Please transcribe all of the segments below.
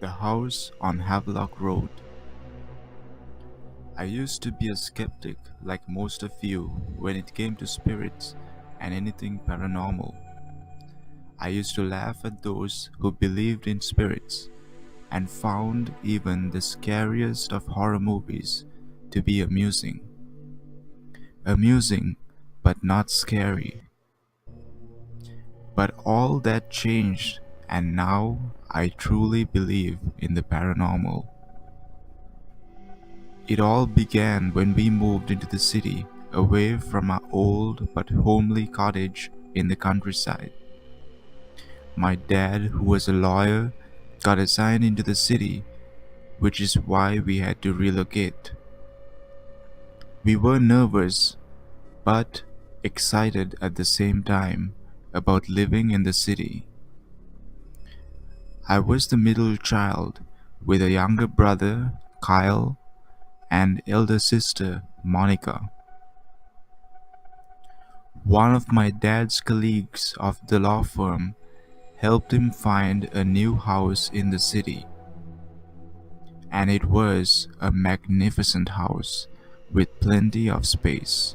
The house on Havelock Road. I used to be a skeptic like most of you when it came to spirits and anything paranormal. I used to laugh at those who believed in spirits and found even the scariest of horror movies to be amusing. Amusing, but not scary. But all that changed, and now I truly believe in the paranormal. It all began when we moved into the city, away from our old but homely cottage in the countryside. My dad, who was a lawyer, got assigned into the city, which is why we had to relocate. We were nervous, but excited at the same time about living in the city. I was the middle child, with a younger brother, Kyle, and elder sister, Monica. One of my dad's colleagues of the law firm helped him find a new house in the city, and it was a magnificent house with plenty of space.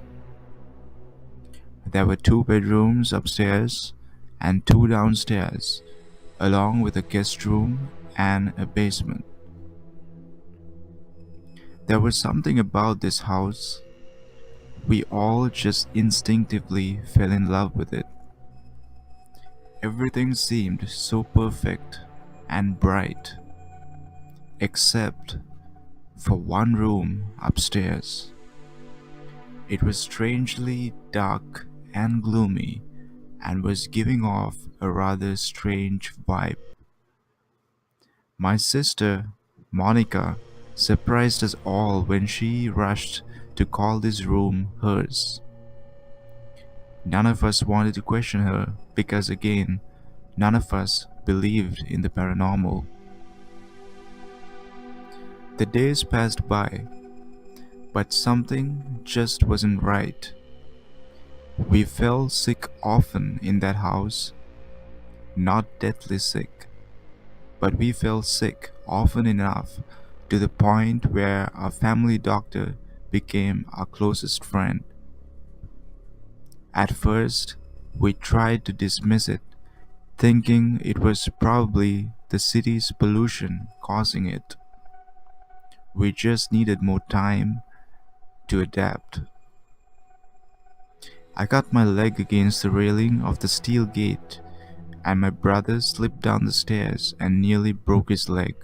There were two bedrooms upstairs and two downstairs, along with a guest room and a basement. There was something about this house. We all just instinctively fell in love with it. Everything seemed so perfect and bright, except for one room upstairs. It was strangely dark and gloomy and was giving off a rather strange vibe. My sister, Monica, surprised us all when she rushed to call this room hers. None of us wanted to question her because, again, none of us believed in the paranormal. The days passed by, but something just wasn't right. We fell sick often in that house, not deathly sick, but we fell sick often enough to the point where our family doctor became our closest friend. At first, we tried to dismiss it, thinking it was probably the city's pollution causing it. We just needed more time to adapt. I got my leg against the railing of the steel gate, and my brother slipped down the stairs and nearly broke his leg.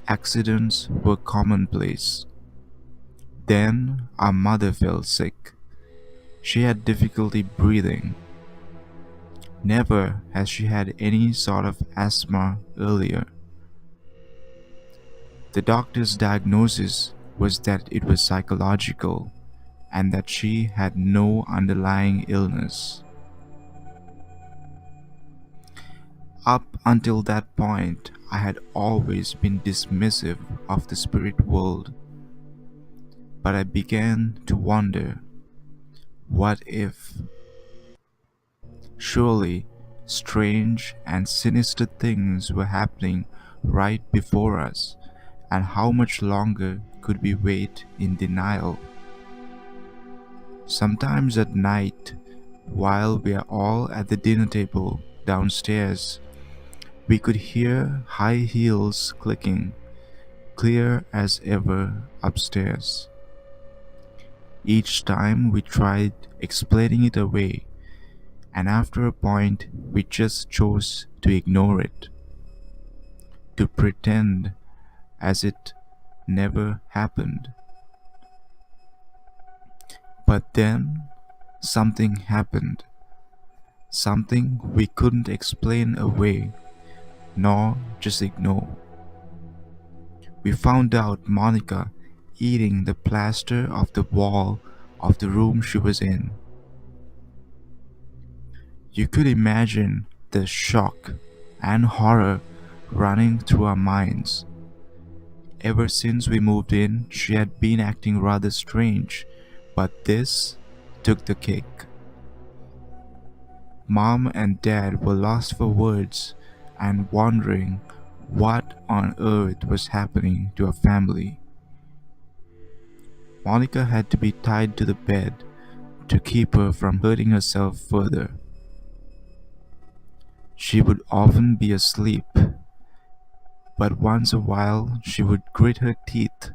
Accidents were commonplace. Then our mother fell sick. She had difficulty breathing. Never has she had any sort of asthma earlier. The doctor's diagnosis was that it was psychological and that she had no underlying illness. Up until that point, I had always been dismissive of the spirit world, but I began to wonder, what if? Surely, strange and sinister things were happening right before us, and how much longer could we wait in denial? Sometimes at night, while we are all at the dinner table downstairs, we could hear high heels clicking, clear as ever upstairs. Each time we tried explaining it away, and after a point we just chose to ignore it, to pretend as it never happened. But then something happened, something we couldn't explain away, nor just ignore. We found out Monica eating the plaster off the wall of the room she was in. You could imagine the shock and horror running through our minds. Ever since we moved in, she had been acting rather strange, but this took the cake. Mom and Dad were lost for words and wondering What on earth was happening to our family? Monica had to be tied to the bed to keep her from hurting herself further. She would often be asleep, but once a while she would grit her teeth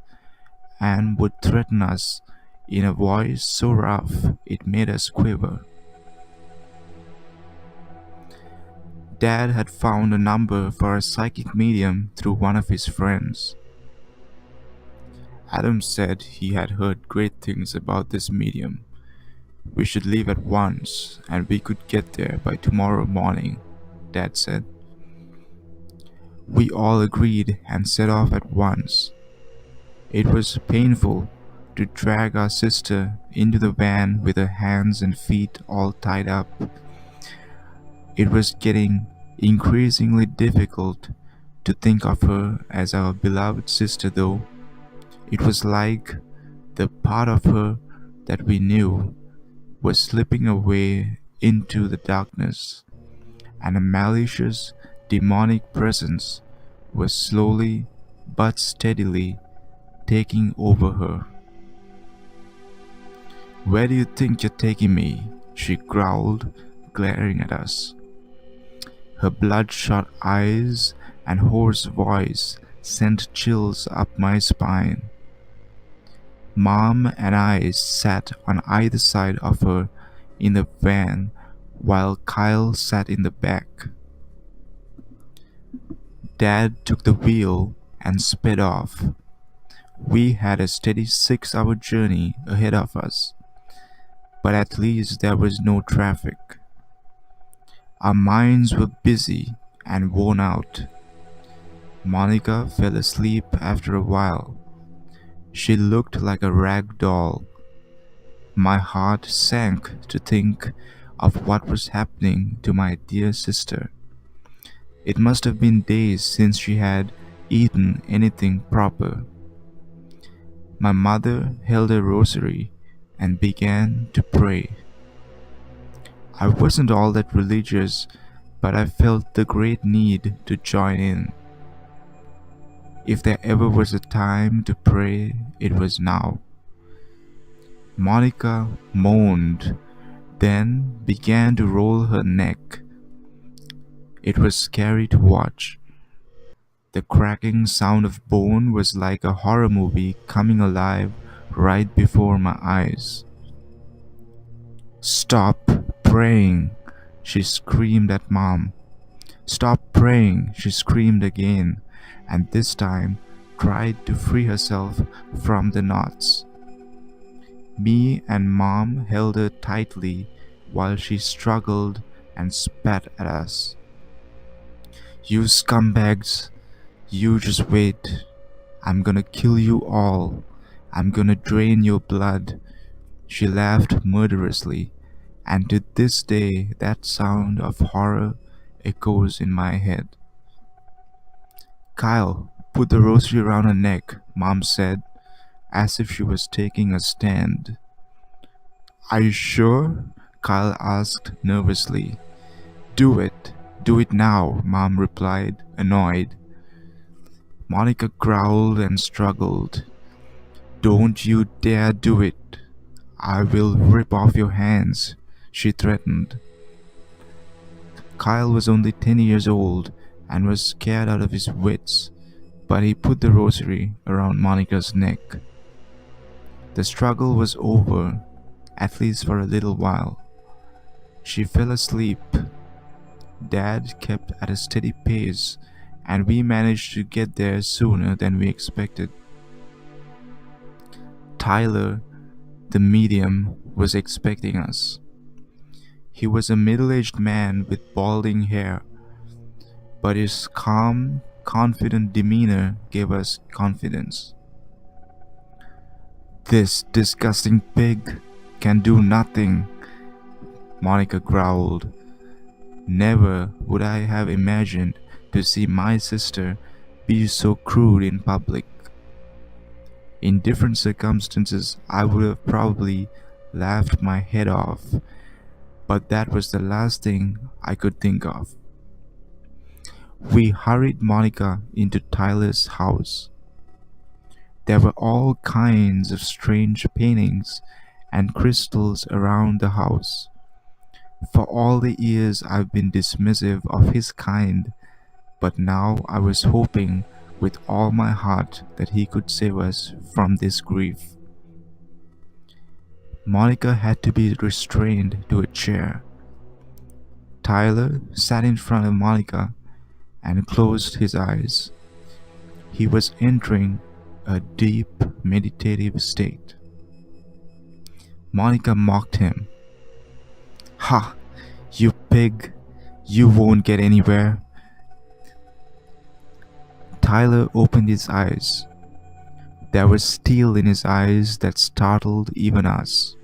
and would threaten us in a voice so rough it made us quiver. Dad had found a number for a psychic medium through one of his friends. Adam said he had heard great things about this medium. We should leave at once and we could get there by tomorrow morning, Dad said. We all agreed and set off at once. It was painful to drag our sister into the van with her hands and feet all tied up. It was getting increasingly difficult to think of her as our beloved sister, though. It was like the part of her that we knew was slipping away into the darkness, and a malicious, demonic presence was slowly but steadily taking over her. "Where do you think you're taking me?" she growled, glaring at us. Her bloodshot eyes and hoarse voice sent chills up my spine. Mom and I sat on either side of her in the van while Kyle sat in the back. Dad took the wheel and sped off. We had a steady 6-hour journey ahead of us, but at least there was no traffic. Our minds were busy and worn out. Monica fell asleep after a while. She looked like a rag doll. My heart sank to think of what was happening to my dear sister. It must have been days since she had eaten anything proper. My mother held a rosary and began to pray. I wasn't all that religious, but I felt the great need to join in. If there ever was a time to pray, it was now. Monica moaned, then began to roll her neck. It was scary to watch. The cracking sound of bone was like a horror movie coming alive right before my eyes. "Stop praying," she screamed at Mom. "Stop praying," she screamed again, and this time tried to free herself from the knots. Me and Mom held her tightly while she struggled and spat at us. "You scumbags, you just wait. I'm gonna kill you all. I'm gonna drain your blood." She laughed murderously, and to this day that sound of horror echoes in my head. "Kyle, put the rosary around her neck," Mom said, as if she was taking a stand. "Are you sure?" Kyle asked nervously. Do it now," Mom replied, annoyed. Monica growled and struggled. "Don't you dare do it. I will rip off your hands," she threatened. Kyle was only 10 years old and was scared out of his wits, but he put the rosary around Monica's neck. The struggle was over, at least for a little while. She fell asleep. Dad kept at a steady pace, and we managed to get there sooner than we expected. Tyler, the medium, was expecting us. He was a middle-aged man with balding hair, but his calm, confident demeanor gave us confidence. "This disgusting pig can do nothing," Monica growled. Never would I have imagined to see my sister be so crude in public. In different circumstances, I would have probably laughed my head off, but that was the last thing I could think of. We hurried Monica into Tyler's house. There were all kinds of strange paintings and crystals around the house. For all the years I've been dismissive of his kind, but now I was hoping with all my heart that he could save us from this grief. Monica had to be restrained to a chair. Tyler sat in front of Monica and closed his eyes. He was entering a deep meditative state. Monica mocked him. Ha! You pig! You won't get anywhere. Tyler opened his eyes. There was steel in his eyes that startled even us.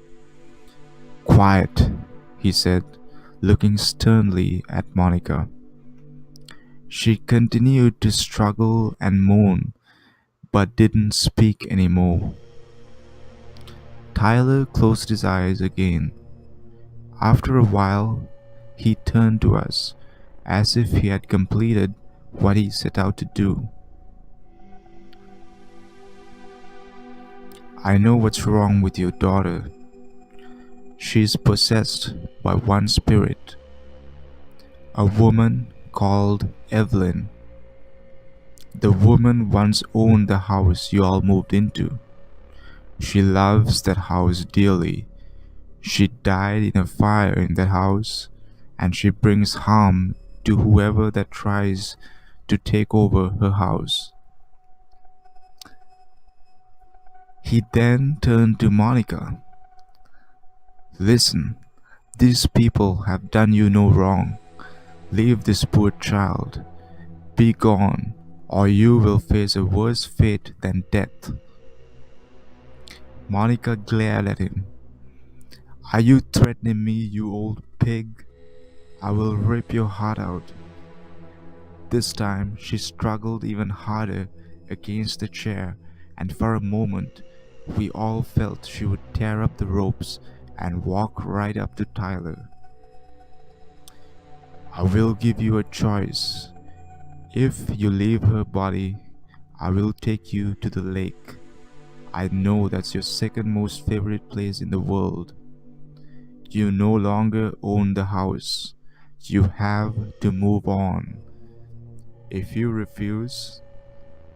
Quiet, he said, looking sternly at Monica. She continued to struggle and moan, but didn't speak anymore. Tyler closed his eyes again. After a while, he turned to us, as if he had completed what he set out to do. I know what's wrong with your daughter. She's possessed by one spirit, a woman called Evelyn. The woman once owned the house you all moved into. She loves that house dearly. She died in a fire in that house, and she brings harm to whoever that tries to take over her house. He then turned to Monica. Listen, these people have done you no wrong. Leave this poor child. Be gone, or you will face a worse fate than death. Monica glared at him. Are you threatening me, you old pig? I will rip your heart out. This time she struggled even harder against the chair, and for a moment we all felt she would tear up the ropes and walk right up to Tyler. I will give you a choice. If you leave her body, I will take you to the lake. I know that's your second most favorite place in the world. You no longer own the house. You have to move on. If you refuse,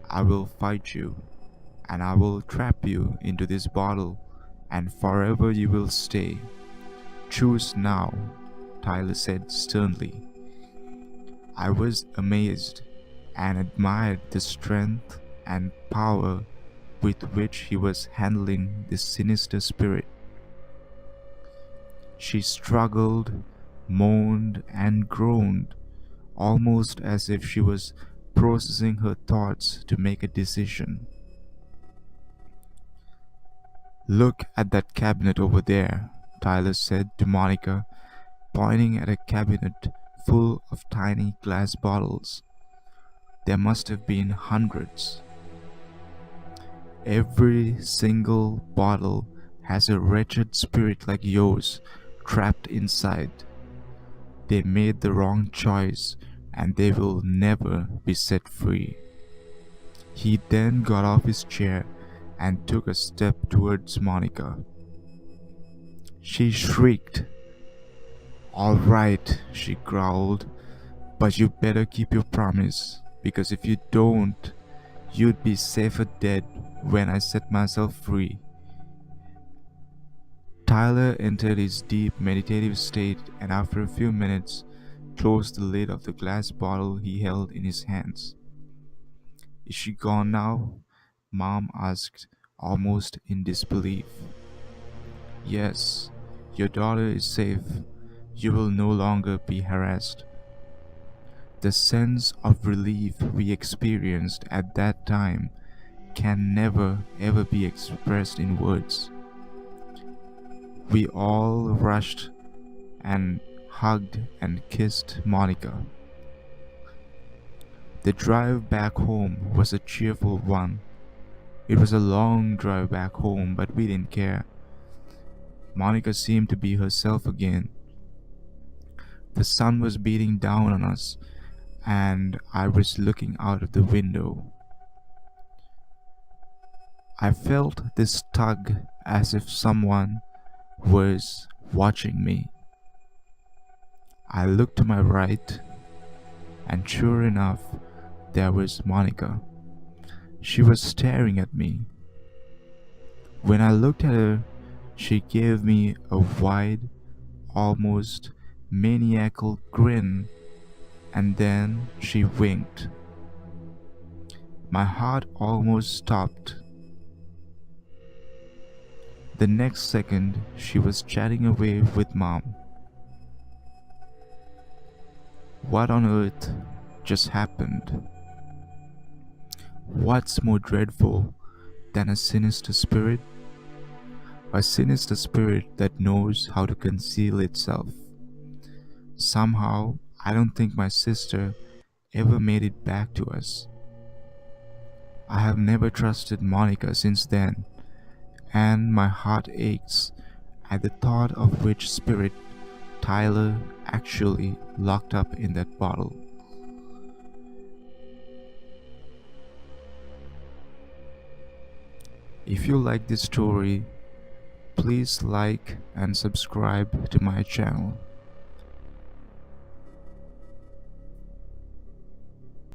I will fight you, and I will trap you into this bottle, and forever you will stay. Choose now, Tyler said sternly. I was amazed and admired the strength and power with which he was handling this sinister spirit. She struggled, moaned, and groaned, almost as if she was processing her thoughts to make a decision. Look at that cabinet over there, Tyler said to Monica, pointing at a cabinet full of tiny glass bottles. There must have been hundreds. Every single bottle has a wretched spirit like yours trapped inside. They made the wrong choice and they will never be set free. He then got off his chair and took a step towards Monica. She shrieked. All right, she growled, but you better keep your promise, because if you don't, you'd be safer dead when I set myself free. Tyler entered his deep meditative state and after a few minutes closed the lid of the glass bottle he held in his hands. Is she gone now? Mom asked, almost in disbelief. Yes, your daughter is safe. You will no longer be harassed. The sense of relief we experienced at that time can never ever be expressed in words. We all rushed and hugged and kissed Monica. The drive back home was a cheerful one. It was a long drive back home, but we didn't care. Monica seemed to be herself again. The sun was beating down on us, and I was looking out of the window. I felt this tug as if someone was watching me. I looked to my right, and sure enough, there was Monica. She was staring at me. When I looked at her, she gave me a wide, almost maniacal grin, and then she winked. My heart almost stopped. The next second, she was chatting away with Mom. What on earth just happened? What's more dreadful than a sinister spirit? A sinister spirit that knows how to conceal itself. Somehow, I don't think my sister ever made it back to us. I have never trusted Monica since then, and my heart aches at the thought of which spirit Tyler actually locked up in that bottle. If you like this story, please like and subscribe to my channel.